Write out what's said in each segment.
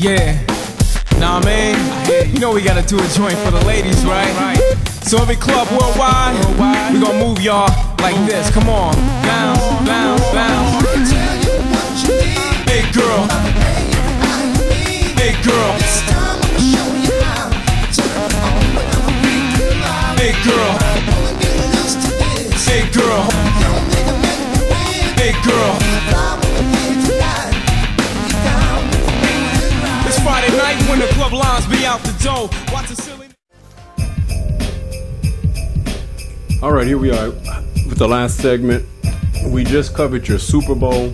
Yeah, nah, man, you know we gotta do a joint for the ladies, right? So every club worldwide, we gonna move y'all like this. Come on, bounce, bounce, bounce. Hey girl, hey girl, hey girl, hey girl, hey girl. It's Friday night when the club lines be out the door. Watch the silly. All right, here we are with the last segment. We just covered your Super Bowl,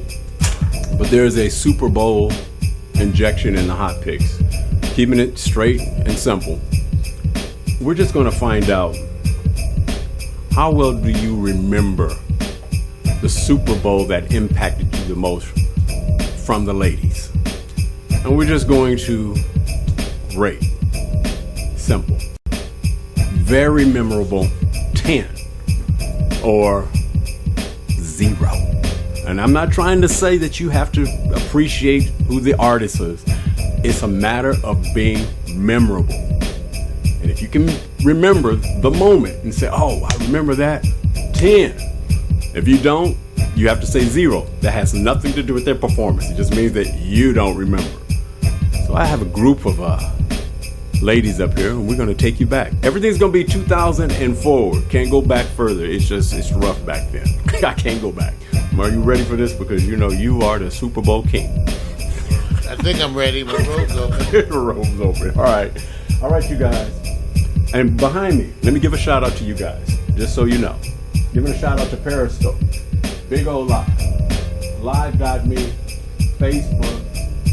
but there's a Super Bowl injection in the HOtt PiXX. Keeping it straight and simple. We're just going to find out, how well do you remember the Super Bowl that impacted you the most from the ladies? And we're just going to rate. Simple. Very memorable, 10 or 0. And I'm not trying to say that you have to appreciate who the artist is. It's a matter of being memorable. And if you can remember the moment and say, oh, I remember that, 10. If you don't, you have to say 0. That has nothing to do with their performance. It just means that you don't remember. So I have a group of ladies up here, and we're going to take you back. Everything's going to be 2000 and forward. Can't go back further. It's rough back then. I can't go back. Are you ready for this? Because you know you are the Super Bowl king. I think I'm ready. My robe's open. The robe's open. All right, you guys. And behind me, let me give a shout out to you guys, just so you know. Giving a shout out to Periscope, Big Old Live.me, Facebook,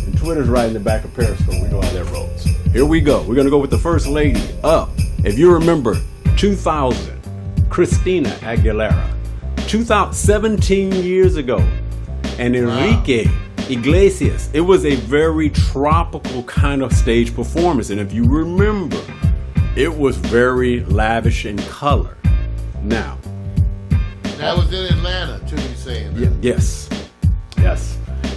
and Twitter's right in the back of Periscope. We know how that rolls. Here we go. We're gonna go with the first lady up. If you remember, 2000, Christina Aguilera. 17 years ago, and Enrique Iglesias. It was a very tropical kind of stage performance, and if you remember, it was very lavish in color. Now, that was in Atlanta too, you saying that? Yes.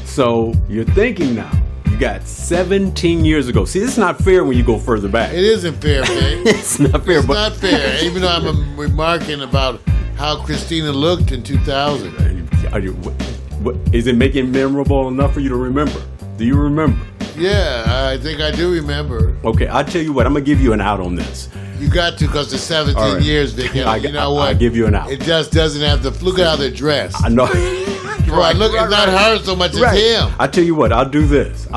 So you're thinking now, you got 17 years ago. See, it's not fair when you go further back. It isn't fair, man. It's not fair. It's not fair, even though I'm remarking about how Christina looked in 2000. Is it making memorable enough for you to remember? Do you remember? Yeah, I think I do remember. Okay, I'll tell you what. I'm going to give you an out on this. You got to, because the 17 right. years, Vic. You know what? I'll give you an out. It just doesn't have the... Look at how they're dressed. I know. Right, look, it's not her so much as him. I'll tell you what. I'll do this.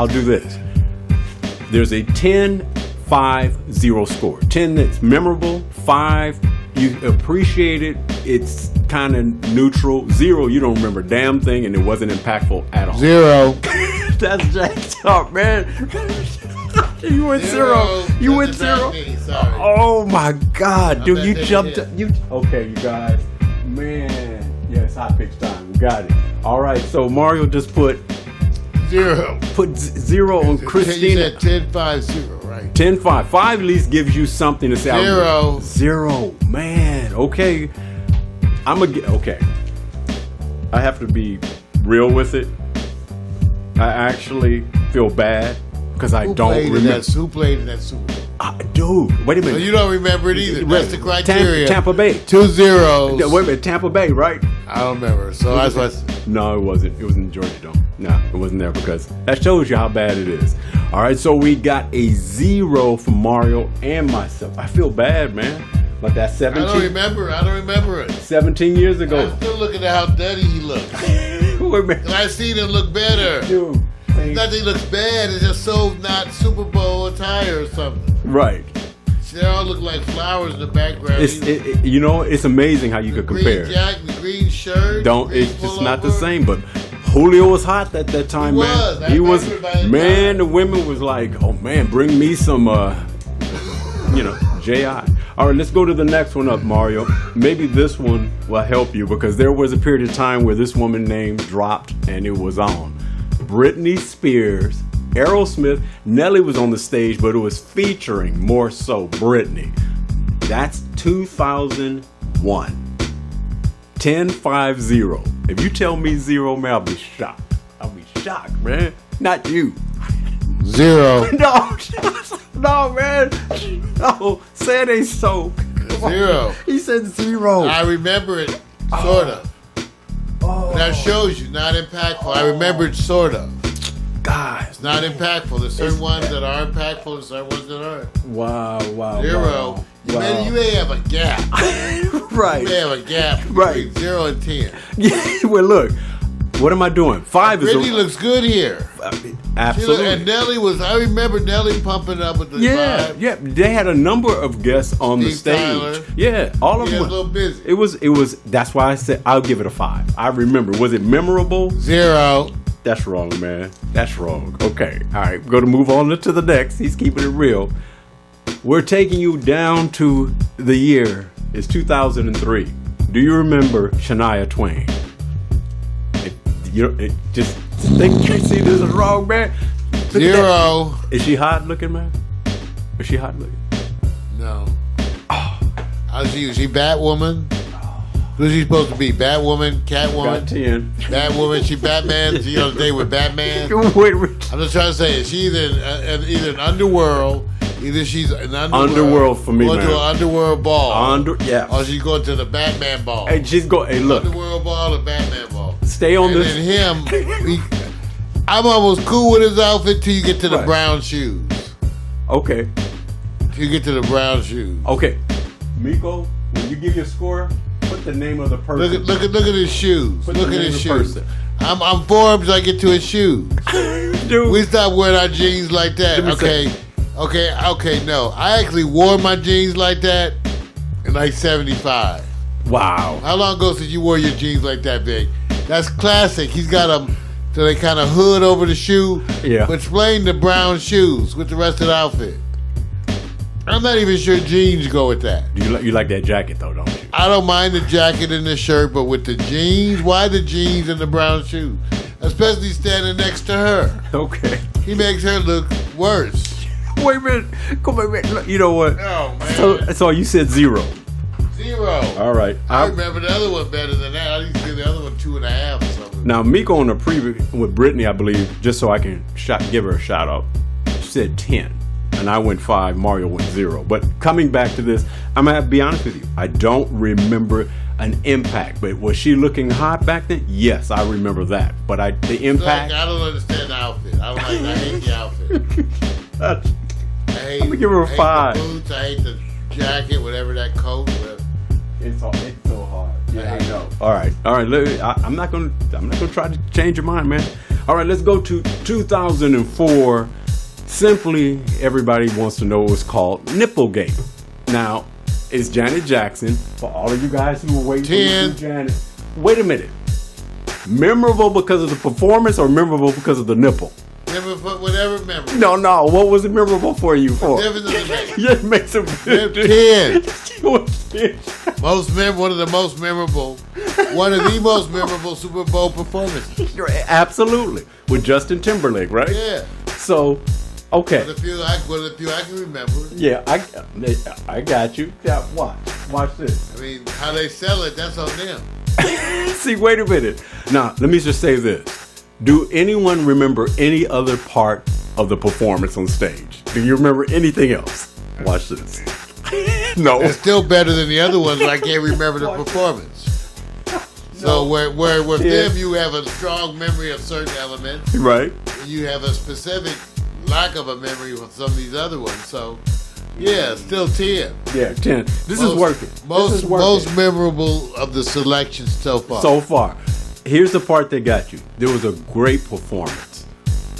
There's a 10-5-0 score. 10 that's memorable. 5, you appreciate it. It's kind of neutral. 0, you don't remember a damn thing, and it wasn't impactful at all. 0. That's jacked up, man. You went 0. You went 0. Oh my God, dude! You jumped. Okay, you guys, man. Yeah, it's HOtt PiXX time. We got it. All right, so Mario just put 0. Put 0 on Christina. You said 10-5-0, right? 10-5. 5 at least gives you something to say. 0. 0, man. Okay. Okay. I have to be real with it. I actually feel bad because I don't remember. Who played in that Super Bowl? Dude, wait a minute. Well, you don't remember it either. That's the criteria. Tampa Bay. 2 zeros. Wait a minute, Tampa Bay, right? I don't remember. So that's what. No, it wasn't. It was in Georgia Dome. No, it wasn't there because that shows you how bad it is. All right, so we got a 0 for Mario and myself. I feel bad, man. Like that 17. I don't remember it. 17 years ago. I'm still looking at how dirty he looks. And I seen him look better. Dude. Nothing looks bad. It's just so not Super Bowl attire or something. Right. They all look like flowers in the background. It's amazing how you could compare. Green jacket, the green shirt. It's just not the same. But Julio was hot at that time, man. He was. Man, the women was like, oh man, bring me some, J.I. All right, let's go to the next one up, Mario. Maybe this one will help you because there was a period of time where this woman's name dropped and it was on. Britney Spears, Aerosmith, Nelly was on the stage, but it was featuring more so Britney. That's 2001. 10-5-0. If you tell me 0, man, I'll be shocked. I'll be shocked, man. Not you. 0. No, man. No, say it ain't so. 0. He said 0. I remember it, sort of. That shows you, not impactful. I remember it, sort of. God. It's not impactful. There's certain ones that are impactful and certain ones that aren't. Wow. 0. Wow. You may have a gap. Right. You may have a gap between Right. 0 and 10. Yeah, well, look. What am I doing? 5 is Brittany looks good here. absolutely. And Nelly I remember Nelly pumping up with the vibe. Yeah. They had a number of guests on the Steve stage. Tyler. Yeah, all of He them. was a little busy. It was. That's why I said I'll give it a 5. I remember. Was it memorable? 0. That's wrong, man. That's wrong. Okay. All right. We're going to move on to the next. He's keeping it real. We're taking you down to the year. It's 2003. Do you remember Shania Twain? Just think, see, this is wrong, man. Look at 0. that. Is she hot looking, man? Is she hot looking? No. Is she Batwoman? Who's she supposed to be? Batwoman? Catwoman? Got 10. Batwoman? She Batman? She on a date with Batman? Wait. I'm just trying to say, is she either an underworld, either she's an Underworld for me, going man. to an underworld ball. Yeah. Or she's going to the Batman ball. Hey, hey, look. Underworld ball or Batman ball. Stay on And this. then him, I'm almost cool with his outfit till you get to the Right. brown shoes. Okay. Till you get to the brown shoes. Okay. Miko, when you give your score, put the name of the person. Look at his shoes. Put Look the at name his of the shoes. person. I'm for him till I get to his shoes. Dude. We stopped wearing our jeans like that. Let me Okay, no. I actually wore my jeans like that in like 75. Wow. How long ago since you wore your jeans like that, Vic? That's classic. He's got them so they kind of hood over the shoe. Yeah. But explain the brown shoes with the rest of the outfit. I'm not even sure jeans go with that. You like that jacket, though, don't you? I don't mind the jacket and the shirt, but with the jeans, why the jeans and the brown shoes? Especially standing next to her. Okay. He makes her look worse. Wait a minute. Come on, man. Look, you know what? Oh, man. So you said 0. 0. All right. I remember the other one better than that. I used to give the other one 2.5 or something. Now, Miko on the preview with Brittany, I believe, just so I can give her a shout out, she said 10. And I went 5, Mario went 0. But coming back to this, I'm going to be honest with you. I don't remember an impact. But was she looking hot back then? Yes, I remember that. But the impact... I don't understand the outfit. I hate the outfit. I'm gonna give her a 5. The boots, I hate the jacket, whatever that coat. Whatever. It's so hard. Yeah, I know. All right. Look, I'm not gonna try to change your mind, man. All right, let's go to 2004. Simply, everybody wants to know what's called Nipplegate. Now, it's Janet Jackson. For all of you guys who were waiting 10. for Janet, wait a minute. Memorable because of the performance or memorable because of the nipple? Whatever memory. No. What was it memorable for you for? Difference doesn't make. Yeah, it makes a 10. 10. One of the most memorable Super Bowl performances. Absolutely. With Justin Timberlake, right? Yeah. So, okay. With a few I can remember. Yeah, I got you. Yeah, watch this. I mean, how they sell it, that's on them. See, wait a minute. Now, let me just say this. Do anyone remember any other part of the performance on stage? Do you remember anything else? Watch this. No. It's still better than the other ones, but I can't remember the performance. So where with them you have a strong memory of certain elements. Right. And you have a specific lack of a memory with some of these other ones. So yeah, still 10. Yeah, 10. This is working. Most memorable of the selections so far. So far. Here's the part that got you. There was a great performance.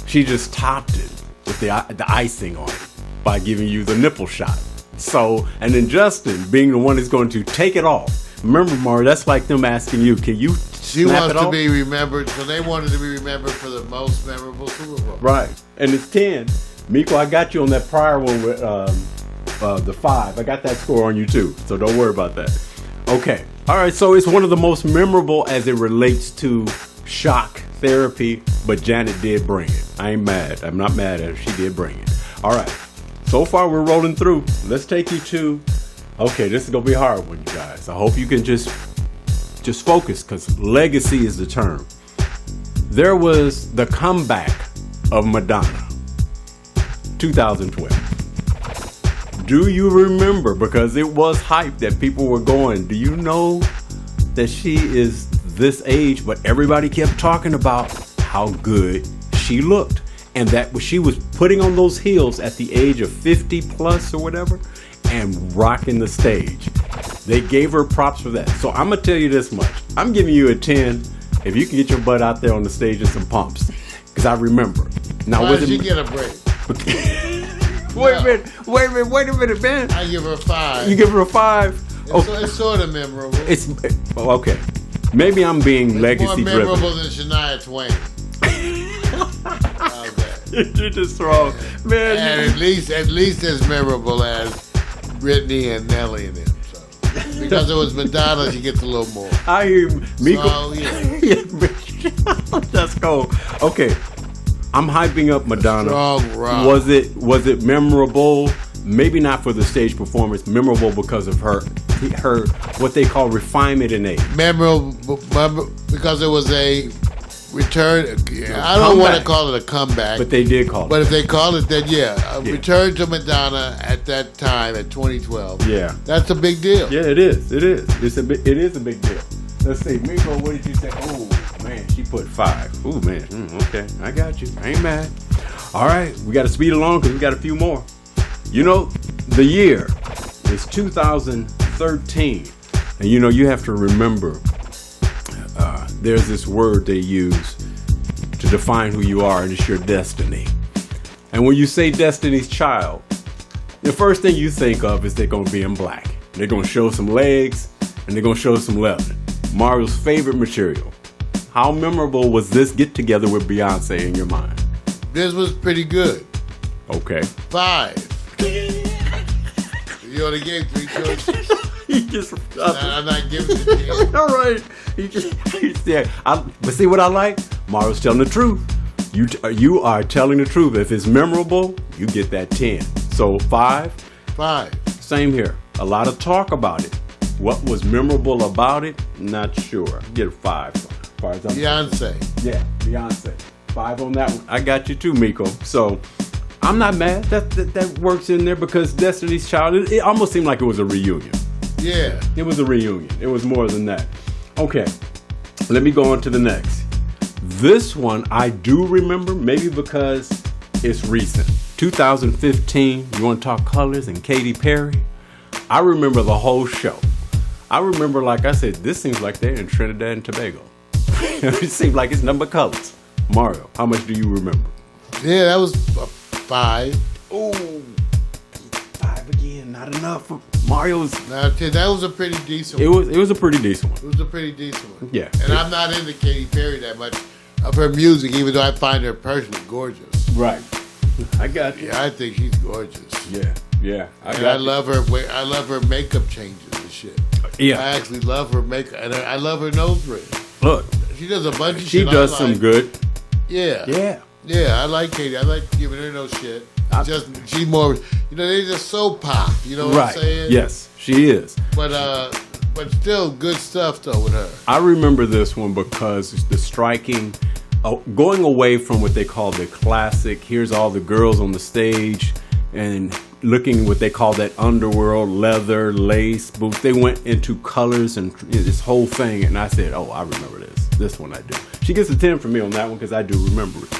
She just topped it with the icing on it by giving you the nipple shot. So, and then Justin being the one that's going to take it off. Remember, Maury, that's like them asking you, can you She snap wants it to off? be remembered, so they wanted to be remembered for the most memorable Super Bowl. Right. And it's 10. Miko, I got you on that prior one with the 5. I got that score on you too, so don't worry about that. Okay. All right, so it's one of the most memorable as it relates to shock therapy, but Janet did bring it. I ain't mad. I'm not mad at her. She did bring it. All right. So far, we're rolling through. Let's take you to... Okay, this is going to be a hard one, you guys. I hope you can just focus, because legacy is the term. There was the comeback of Madonna. 2012. Do you remember? Because it was hype that people were going, do you know that she is this age? But everybody kept talking about how good she looked. And that she was putting on those heels at the age of 50 plus or whatever and rocking the stage. They gave her props for that. So I'm going to tell you this much. I'm giving you a 10 if you can get your butt out there on the stage in some pumps. Because I remember. Now, why did she get a break? Wait a minute, man. I give her a 5. You give her a 5? It's sort of memorable. Okay. Maybe I'm being legacy driven. More memorable than Shania Twain. You're just wrong, man. And at least as memorable as Britney and Nelly and them. So. Because it was Madonna, she gets a little more. I hear Miko. So, yeah. Let's go. Okay, I'm hyping up Madonna. Strong rock. Was it memorable? Maybe not for the stage performance. Memorable because of her what they call refinement in age. Memorable because it was a return. I don't want to call it a comeback, but they did call it. But if they call it, then return to Madonna at that time at 2012. Yeah, that's a big deal. Yeah, it is. It is. It is a big deal. Let's see, Miko. What did you say? Oh man, she put 5. Oh man. Okay, I got you. I ain't mad. All right, we got to speed along because we got a few more. You know, the year is 2013, and you have to remember. There's this word they use to define who you are, and it's your destiny. And when you say Destiny's Child, the first thing you think of is they're going to be in black. They're going to show some legs, and they're going to show some leather. Mario's favorite material. How memorable was this get-together with Beyonce in your mind? This was pretty good. Okay. 5. You only gave 3 choices. I'm not giving it to you. All right. But see what I like? Mario's telling the truth. You are telling the truth. If it's memorable, you get that 10. So 5. 5. Same here. A lot of talk about it. What was memorable about it? Not sure. Get a 5. Beyonce. Yeah, Beyonce. 5 on that one. I got you too, Miko. So I'm not mad. That works in there because Destiny's Child. It almost seemed like it was a reunion. Yeah. It was a reunion. It was more than that. Okay, let me go on to the next. This one I do remember, maybe because it's recent. 2015, you want to talk colors and Katy Perry? I remember the whole show. I remember, like I said, this seems like they're in Trinidad and Tobago. It seems like it's number colors. Mario, how much do you remember? Yeah, that was 5. Oh, 5 again, not enough. Mario's. That was a pretty decent one. It was a pretty decent one. It was a pretty decent one. Yeah. And I'm not into Katy Perry that much of her music, even though I find her personally gorgeous. Right. I got you. Yeah, I think she's gorgeous. Yeah. I love her. I love her makeup changes and shit. Yeah. I actually love her makeup, and I love her nose ring. Look, she does a bunch of she shit. She does some good. Yeah. I like Katy. I like giving her no shit. She's more. They're just so pop. You know what I'm saying? Yes, she is. But still good stuff though with her. I remember this one because the striking, going away from what they call the classic. Here's all the girls on the stage and looking what they call that underworld, leather, lace, boots. They went into colors and this whole thing, and I said, "Oh, I remember this. This one I do." She gets a 10 from me on that one because I do remember it.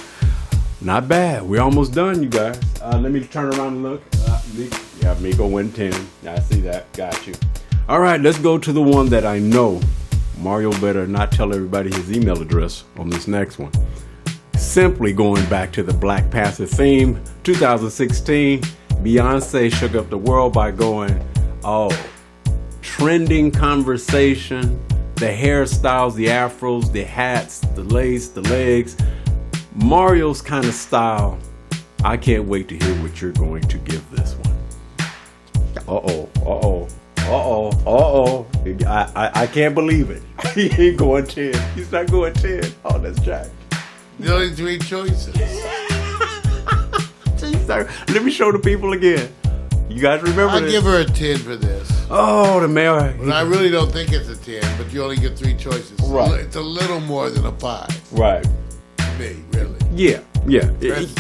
Not bad. We're almost done, you guys. Let me turn around and look. Miko went 10. I see that. Got you. All right, let's go to the one that I know Mario better not tell everybody his email address on this next one. Simply going back to the Black Panther theme, 2016, Beyonce shook up the world by going, trending conversation, the hairstyles, the afros, the hats, the lace, the legs. Mario's kind of style. I can't wait to hear what you're going to give this one. I can't believe it. He ain't going 10. He's not going 10. Oh, that's Jack. The only 3 choices. Let me show the people again. You guys remember this? I give her a 10 for this. Oh, the mayor. But I really don't think it's a 10, but you only get 3 choices. Right. It's a little more than a 5. Right. Me, really. Yeah. Yeah.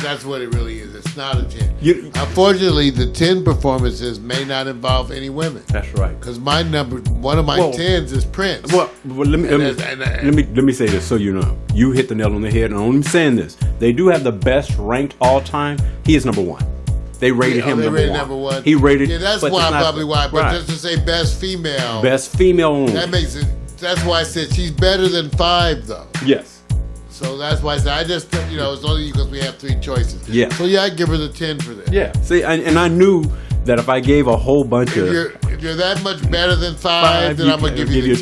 That's what it really is. It's not a 10. You- Unfortunately, the 10 performances may not involve any women. That's right. Because one of my 10s is Prince. Well, let me say this so you know. You hit the nail on the head, and I'm saying this. They do have the best ranked all time. He is number one. They rated him number one. He rated. Yeah, that's but why it's not- probably why. But right. just to say best female. Best female only. That makes it. That's why I said she's better than 5 though. Yes. So that's why I said I just it's only because we have 3 choices. Yeah. So yeah, I give her the 10 for that. Yeah. See, and I knew that if I gave a whole bunch of If you're that much better than 5, then I'm gonna give you the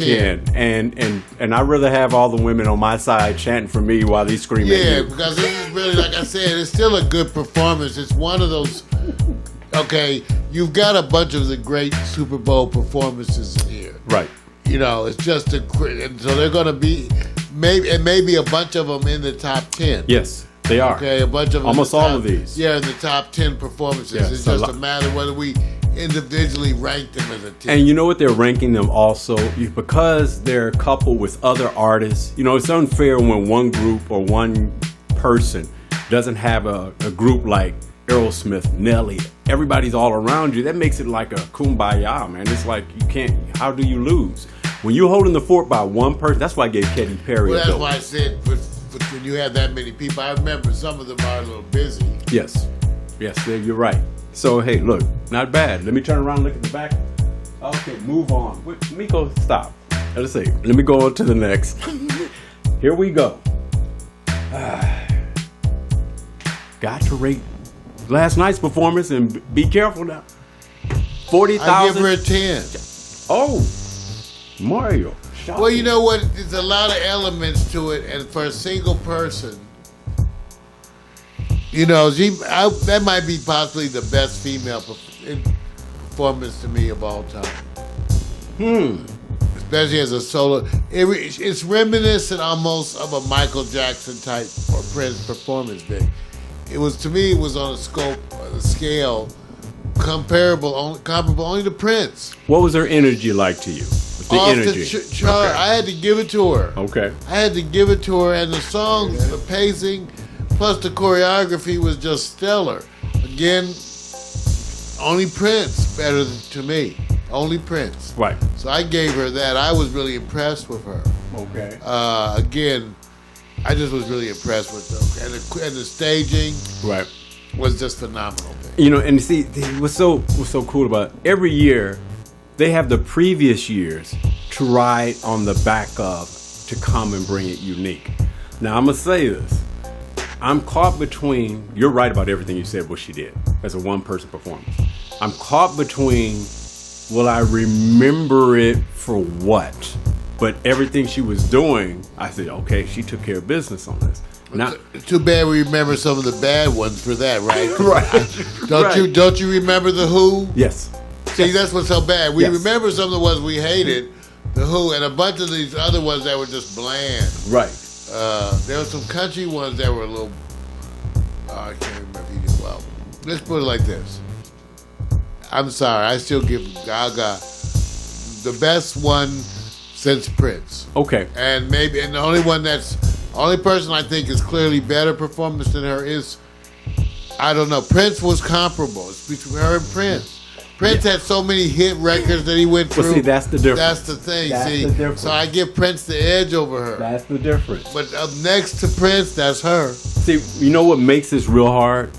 10. And I'd rather have all the women on my side chanting for me while they scream at Yeah, you. because this is really, like I said, it's still a good performance. It's one of those. Okay, you've got a bunch of the great Super Bowl performances in here. Right. It's just and so they're going to be maybe a bunch of them in the top 10. Yes, they are. Okay, a bunch of them almost all of these. Yeah, in the top 10 performances. Yeah, it's just a matter whether we individually rank them as a 10. And you know what they're ranking them also? Because they're coupled with other artists. It's unfair when one group or one person doesn't have a group like Aerosmith, Nelly. Everybody's all around you. That makes it like a kumbaya, man. It's like you can't. How do you lose? When you're holding the fort by one person, that's why I gave Katy Perry. Well, that's why I said when you have that many people, I remember some of them are a little busy. Yes, you're right. So hey, look, not bad. Let me turn around and look at the back. Okay, move on. Wait, Miko, stop. Let's see. Let me go on to the next. Here we go. Got to rate last night's performance and be careful now. 40,000. I give her a 10. Oh, Mario. Well, you know what? There's a lot of elements to it, and for a single person, that might be possibly the best female performance to me of all time. Especially as a solo. It's reminiscent almost of a Michael Jackson type or Prince performance thing. It was on a scale comparable only to Prince. What was her energy like to you? The energy. I had to give it to her. Okay. I had to give it to her, and the songs, the pacing, plus the choreography was just stellar. Again, only Prince better to me. Only Prince. Right. So I gave her that. I was really impressed with her. Okay. Again, I just was really impressed with them, and the staging was just phenomenal. And see, what's so cool about it, every year they have the previous years to ride on the back of to come and bring it unique. Now I'm gonna say this: I'm caught between. You're right about everything you said. What she did as a one-person performance. I'm caught between. Will I remember it for what? But everything she was doing, I said, okay, she took care of business on this. Now, too bad we remember some of the bad ones for that, right? Right. Don't you remember the Who? Yes. See, that's what's so bad. We Yes. remember some of the ones we hated, the Who, and a bunch of these other ones that were just bland. Right. There were some country ones that were a little. I can't remember. Well, let's put it like this. I'm sorry, I still give Gaga the best one since Prince. Okay. And the only person I think is clearly better performance than her is, I don't know. Prince was comparable. It's between her and Prince. Prince had so many hit records that he went through. Well, see, that's the difference. That's the thing. That's the difference. So I give Prince the edge over her. That's the difference. But up next to Prince, that's her. See, you know what makes this real hard?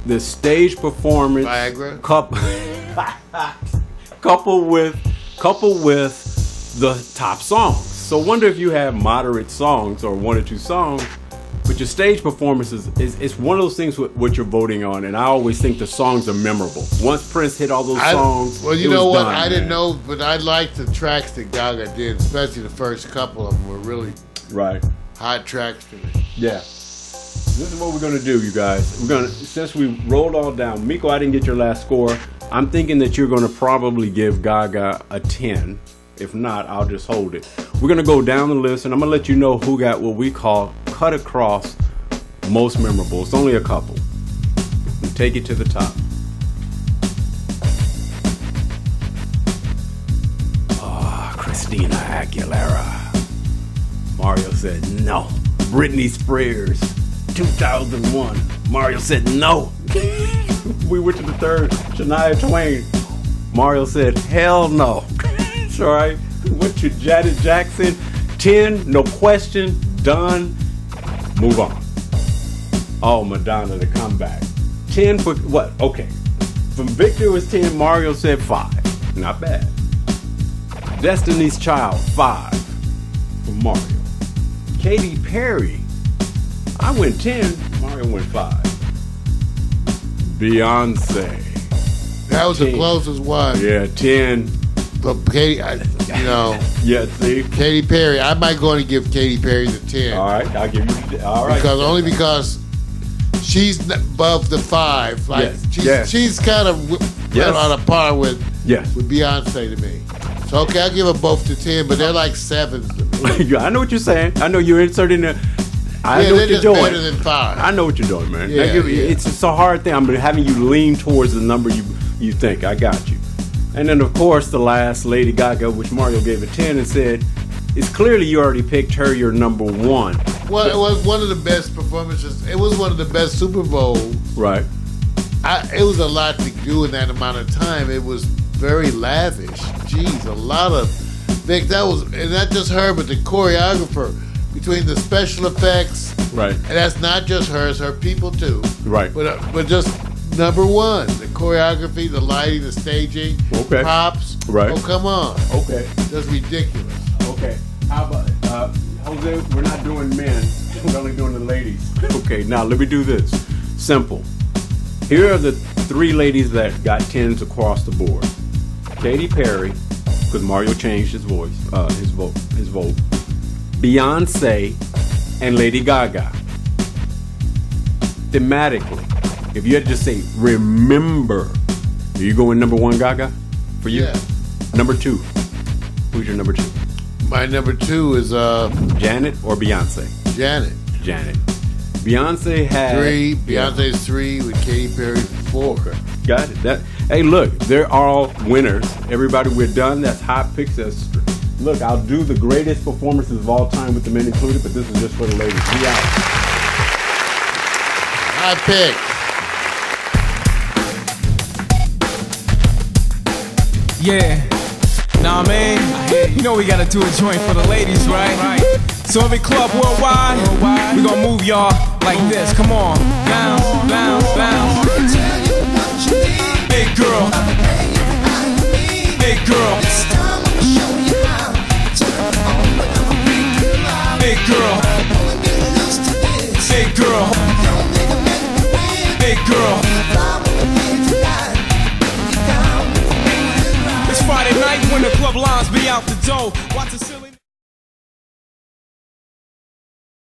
The stage performance, Viagra. coupled with the top songs. So wonder if you have moderate songs or one or two songs, but your stage performance is one of those things with what you're voting on. And I always think the songs are memorable. Once Prince hit all those songs, well, you know what? Done, I didn't man. know, but I liked the tracks that Gaga did, especially the first couple of them were really Right. hot tracks to me. Yeah. This is what we're gonna do, you guys. Since we rolled all down, Miko, I didn't get your last score. I'm thinking that you're gonna probably give Gaga a 10. If not, I'll just hold it. We're gonna go down the list, and I'm gonna let you know who got what we call cut across most memorable. It's only a couple. And take it to the top. Christina Aguilera. Mario said no. Britney Spears. 2001. Mario said no. We went to the third, Shania Twain. Mario said, hell no. It's all right. Went to Janet Jackson. 10, no question, done. Move on. Oh, Madonna, the comeback. 10 for what? Okay. From Victor it was 10, Mario said 5. Not bad. Destiny's Child, 5 for Mario. Katy Perry, I went 10, Mario went 5. Beyonce. That was 10. the closest one. Yeah, 10. But Katy, Yeah, see? Katy Perry, I might go and give Katy Perry the 10. All right, I'll give you, all right. Because she's above the 5. Like she's kind of on a par with Beyonce to me. So okay, I'll give them both to 10, but they're like 7s to me. I know what you're saying. I know you're inserting the. I know they're what you're just doing. better than 5. I know what you're doing, man. Yeah, It's a hard thing. I'm having you lean towards the number you think. I got you. And then of course the last, Lady Gaga, which Mario gave a 10 and said, it's clearly you already picked her your number 1. Well, it was one of the best performances. It was one of the best Super Bowls. Right. It was a lot to do in that amount of time. It was very lavish. Jeez, a lot of and not just her, but the choreographer, between the special effects. Right. And that's not just her; it's her people too. Right. But just number 1, the choreography, the lighting, the staging, props. Right. Oh, come on. Okay. That's ridiculous. Okay. How about Jose? We're not doing men. We're only doing the ladies. Okay. Now let me do this. Simple. Here are the 3 ladies that got 10s across the board. Katy Perry, because Mario changed his vote. Beyonce and Lady Gaga. Thematically, if you had to just say remember, are you going number 1, Gaga? For you? Yeah. Number 2. Who's your number 2? My number 2 is Janet or Beyonce? Janet. Beyonce had 3. Beyonce's 3 with Katy Perry 4. Got it. Hey, look, they're all winners. Everybody, we're done. That's HOtt PiXX. Look, I'll do the greatest performances of all time with the men included, but this is just for the ladies. Be out. HOtt PiXX. Yeah. Nah, man. You know we gotta do a joint for the ladies, right? So every club worldwide, we gonna move y'all like this. Come on. Bounce, bounce, bounce. Big girl. Big girl. Big girl. Big girl. Big girl. It's Friday night when the club lines be out the door. Watch the silly.